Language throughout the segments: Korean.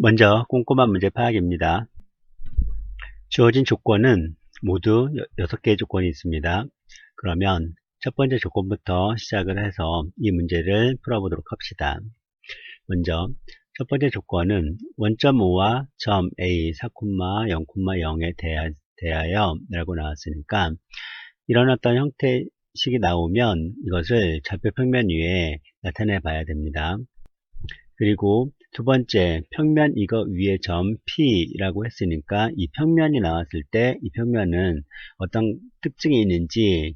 먼저 꼼꼼한 문제 파악입니다. 주어진 조건은 모두 6개의 조건이 있습니다. 그러면 첫 번째 조건부터 시작을 해서 이 문제를 풀어보도록 합시다. 먼저 첫 번째 조건은 원점 O와 점 A 4,0,0에 대하여 라고 나왔으니까 이런 어떤 형태식이 나오면 이것을 좌표 평면 위에 나타내 봐야 됩니다. 그리고 두 번째, 평면 이거 위에 점 P라고 했으니까 이 평면이 나왔을 때 이 평면은 어떤 특징이 있는지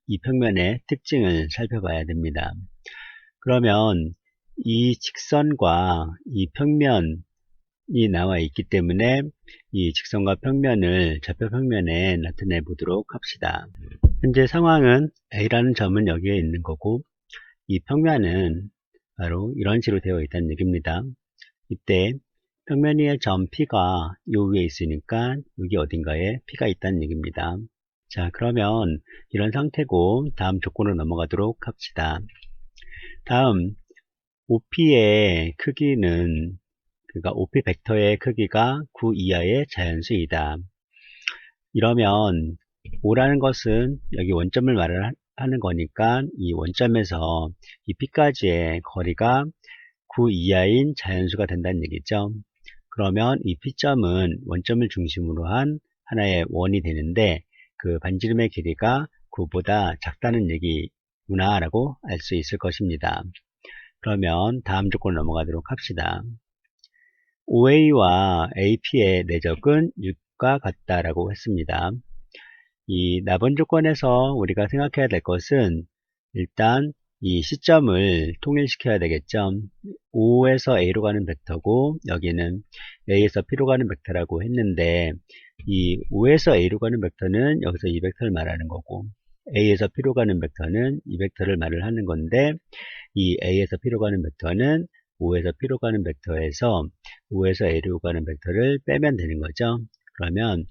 이 평면의 특징을 살펴봐야 됩니다. 그러면 이 직선과 이 평면이 나와 있기 때문에 이 직선과 평면을 좌표 평면에 나타내 보도록 합시다. 현재 상황은 A라는 점은 여기에 있는 거고 이 평면은 바로 이런 식으로 되어 있다는 얘기입니다. 이때 평면 위에 점 P가 요 위에 있으니까 여기 어딘가에 P가 있다는 얘기입니다. 자, 그러면 이런 상태고 다음 조건으로 넘어가도록 합시다. 다음 OP의 크기는 그러니까 OP 벡터의 크기가 9 이하의 자연수이다. 이러면 O라는 것은 여기 원점을 말을 하는 거니까 이 원점에서 이 P까지의 거리가 9 이하인 자연수가 된다는 얘기죠. 그러면 이 P점은 원점을 중심으로 한 하나의 원이 되는데 그 반지름의 길이가 9보다 작다는 얘기구나 라고 알 수 있을 것입니다. 그러면 다음 조건 넘어가도록 합시다. OA와 AP의 내적은 6과 같다라고 했습니다. 이 나번 조건에서 우리가 생각해야 될 것은 일단 이 시점을 통일시켜야 되겠죠. O에서 A로 가는 벡터고 여기는 A에서 P로 가는 벡터라고 했는데 이 O에서 A로 가는 벡터는 여기서 이 벡터를 말하는 거고 A에서 P로 가는 벡터는 이 벡터를 말을 하는 건데 이 A에서 P로 가는 벡터는 O에서 P로 가는 벡터에서 O에서 A로 가는 벡터를 빼면 되는 거죠. 그러면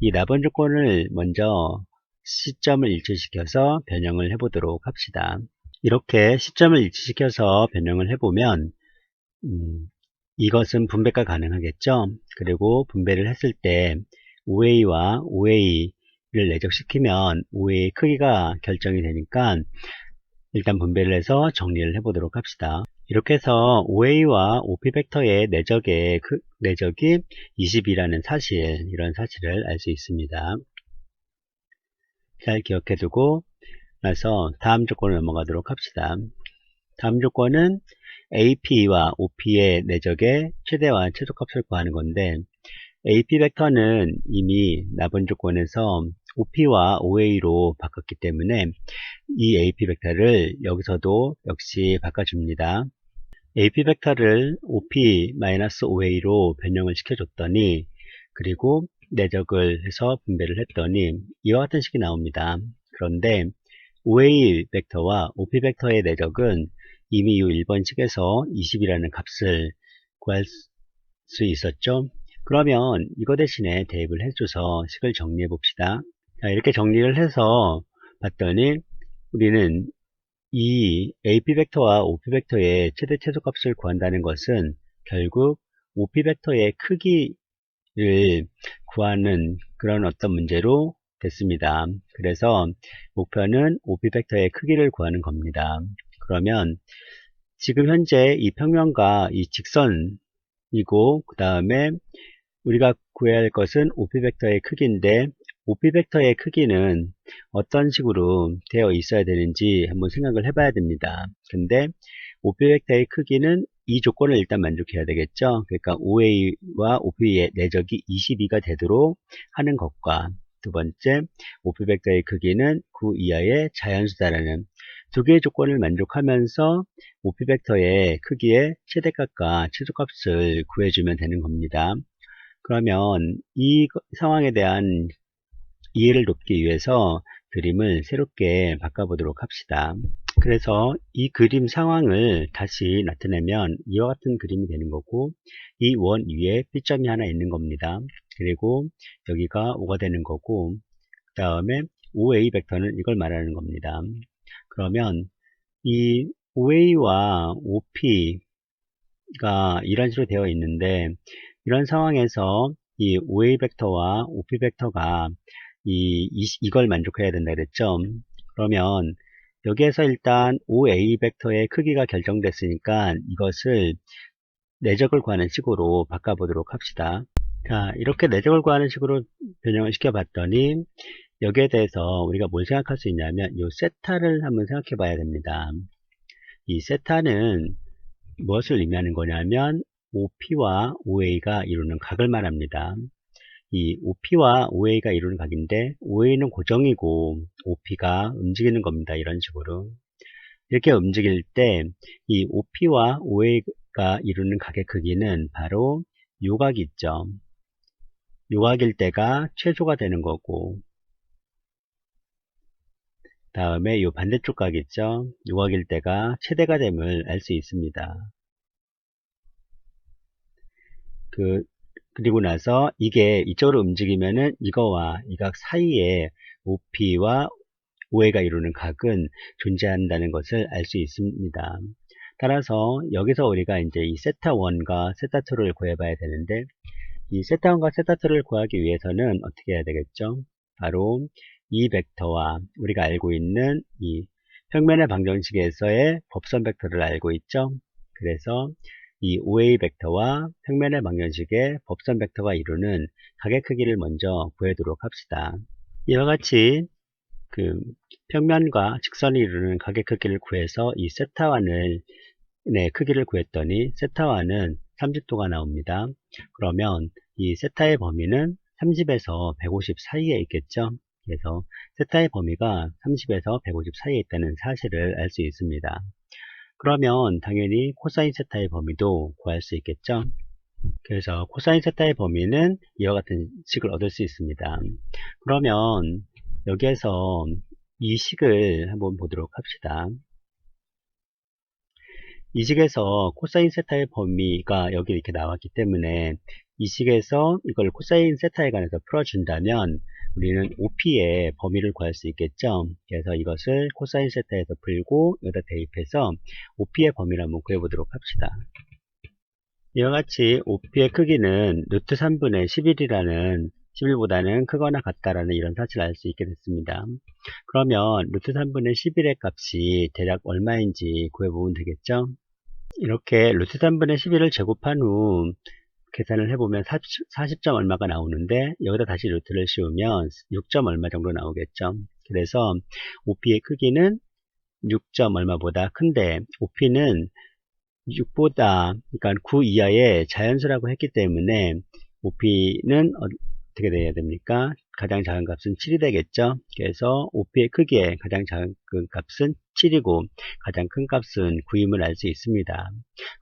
이 나번 조건을 먼저 시점을 일치시켜서 변형을 해보도록 합시다. 이렇게 시점을 일치시켜서 변형을 해보면 이것은 분배가 가능하겠죠. 그리고 분배를 했을 때 OA와 OA를 내적시키면 OA의 크기가 결정이 되니까 일단 분배를 해서 정리를 해보도록 합시다. 이렇게 해서 OA와 OP 벡터의 내적이 20이라는 사실, 이런 사실을 알 수 있습니다. 잘 기억해두고 나서 다음 조건을 넘어가도록 합시다. 다음 조건은 AP와 OP의 내적의 최대와 최소값을 구하는 건데 AP 벡터는 이미 나번 조건에서 OP와 OA로 바꿨기 때문에 이 AP 벡터를 여기서도 역시 바꿔줍니다. AP 벡터를 OP-OA로 변형을 시켜줬더니 그리고 내적을 해서 분배를 했더니 이와 같은 식이 나옵니다. 그런데 OA 벡터와 OP 벡터의 내적은 이미 이 1번 식에서 20이라는 값을 구할 수 있었죠. 그러면 이거 대신에 대입을 해줘서 식을 정리해 봅시다. 자, 이렇게 정리를 해서 봤더니 우리는 이 AP 벡터와 OP 벡터의 최대 최소값을 구한다는 것은 결국 OP 벡터의 크기를 구하는 그런 어떤 문제로 됐습니다. 그래서 목표는 OP 벡터의 크기를 구하는 겁니다. 그러면 지금 현재 이 평면과 이 직선이고 그 다음에 우리가 구해야 할 것은 OP 벡터의 크기인데 OP 벡터의 크기는 어떤 식으로 되어 있어야 되는지 한번 생각을 해봐야 됩니다. 근데 OP 벡터의 크기는 이 조건을 일단 만족해야 되겠죠. 그러니까 OA와 OP의 내적이 22가 되도록 하는 것과 두 번째, OP 벡터의 크기는 9 이하의 자연수다라는 두 개의 조건을 만족하면서 OP 벡터의 크기의 최대값과 최소값을 구해주면 되는 겁니다. 그러면 이 상황에 대한 이해를 돕기 위해서 그림을 새롭게 바꿔보도록 합시다. 그래서 이 그림 상황을 다시 나타내면 이와 같은 그림이 되는 거고 이 원 위에 P점이 하나 있는 겁니다. 그리고 여기가 O가 되는 거고 그 다음에 OA 벡터는 이걸 말하는 겁니다. 그러면 이 OA와 OP OP가 이런 식으로 되어 있는데, 이런 상황에서 이 OA 벡터와 OP 벡터가 이걸 만족해야 된다 그랬죠. 그러면 여기에서 일단 OA 벡터의 크기가 결정됐으니까 이것을 내적을 구하는 식으로 바꿔보도록 합시다. 자, 이렇게 내적을 구하는 식으로 변형을 시켜봤더니 여기에 대해서 우리가 뭘 생각할 수 있냐면 이 세타를 한번 생각해 봐야 됩니다. 이 세타는 무엇을 의미하는 거냐면 OP와 OA가 이루는 각을 말합니다. 이 OP와 OA가 이루는 각인데 OA는 고정이고 OP가 움직이는 겁니다. 이런 식으로. 이렇게 움직일 때 이 OP와 OA가 이루는 각의 크기는 바로 요각이 있죠. 요각일 때가 최소가 되는 거고, 다음에 요 반대쪽 각 있죠. 요각일 때가 최대가 됨을 알 수 있습니다. 그리고 나서 이게 이쪽으로 움직이면은 이거와 이 각 사이에 OP와 OA가 이루는 각은 존재한다는 것을 알 수 있습니다. 따라서 여기서 우리가 이제 이 세타1과 세타2를 구해봐야 되는데, 이 세타1과 세타2를 구하기 위해서는 어떻게 해야 되겠죠? 바로 이 벡터와 우리가 알고 있는 이 평면의 방정식에서의 법선 벡터를 알고 있죠? 그래서 이 OA 벡터와 평면의 방정식의 법선 벡터가 이루는 각의 크기를 먼저 구해도록 합시다. 이와 같이 평면과 직선이 이루는 각의 크기를 구해서 이 세타1을 크기를 구했더니 세타1은 30도가 나옵니다. 그러면 이 세타의 범위는 30에서 150 사이에 있겠죠. 그래서 세타의 범위가 30에서 150 사이에 있다는 사실을 알 수 있습니다. 그러면 당연히 코사인 세타의 범위도 구할 수 있겠죠. 그래서 코사인 세타의 범위는 이와 같은 식을 얻을 수 있습니다. 그러면 여기에서 이 식을 한번 보도록 합시다. 이 식에서 코사인 세타의 범위가 여기 이렇게 나왔기 때문에 이 식에서 이걸 코사인 세타에 관해서 풀어준다면 우리는 OP의 범위를 구할 수 있겠죠. 그래서 이것을 코사인 세타에서 풀고 여기다 대입해서 OP의 범위를 한번 구해보도록 합시다. 이와 같이 OP의 크기는 루트 3분의 11이라는 11보다는 크거나 같다라는 이런 사실을 알 수 있게 됐습니다. 그러면 루트 3분의 11의 값이 대략 얼마인지 구해보면 되겠죠. 이렇게 루트 3분의 11을 제곱한 후 계산을 해보면 40점 얼마가 나오는데 여기다 다시 루트를 씌우면 6점 얼마 정도 나오겠죠. 그래서 OP의 크기는 6점 얼마보다 큰데 OP는 6보다 그러니까 9 이하의 자연수라고 했기 때문에 OP는 어떻게 돼야 됩니까? 가장 작은 값은 7이 되겠죠. 그래서 OP의 크기의 가장 작은 값은 7이고 가장 큰 값은 9임을 알 수 있습니다.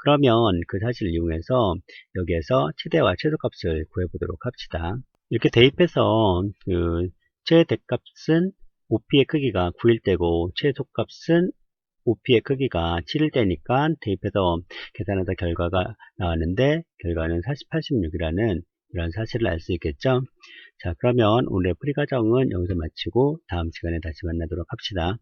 그러면 그 사실을 이용해서 여기에서 최대와 최소값을 구해보도록 합시다. 이렇게 대입해서 최대값은 OP의 크기가 9일 때고 최소값은 OP의 크기가 7일 때니까 대입해서 계산하다 결과가 나왔는데 결과는 4086이라는 이런 사실을 알 수 있겠죠. 자, 그러면 오늘의 풀이 과정은 여기서 마치고 다음 시간에 다시 만나도록 합시다.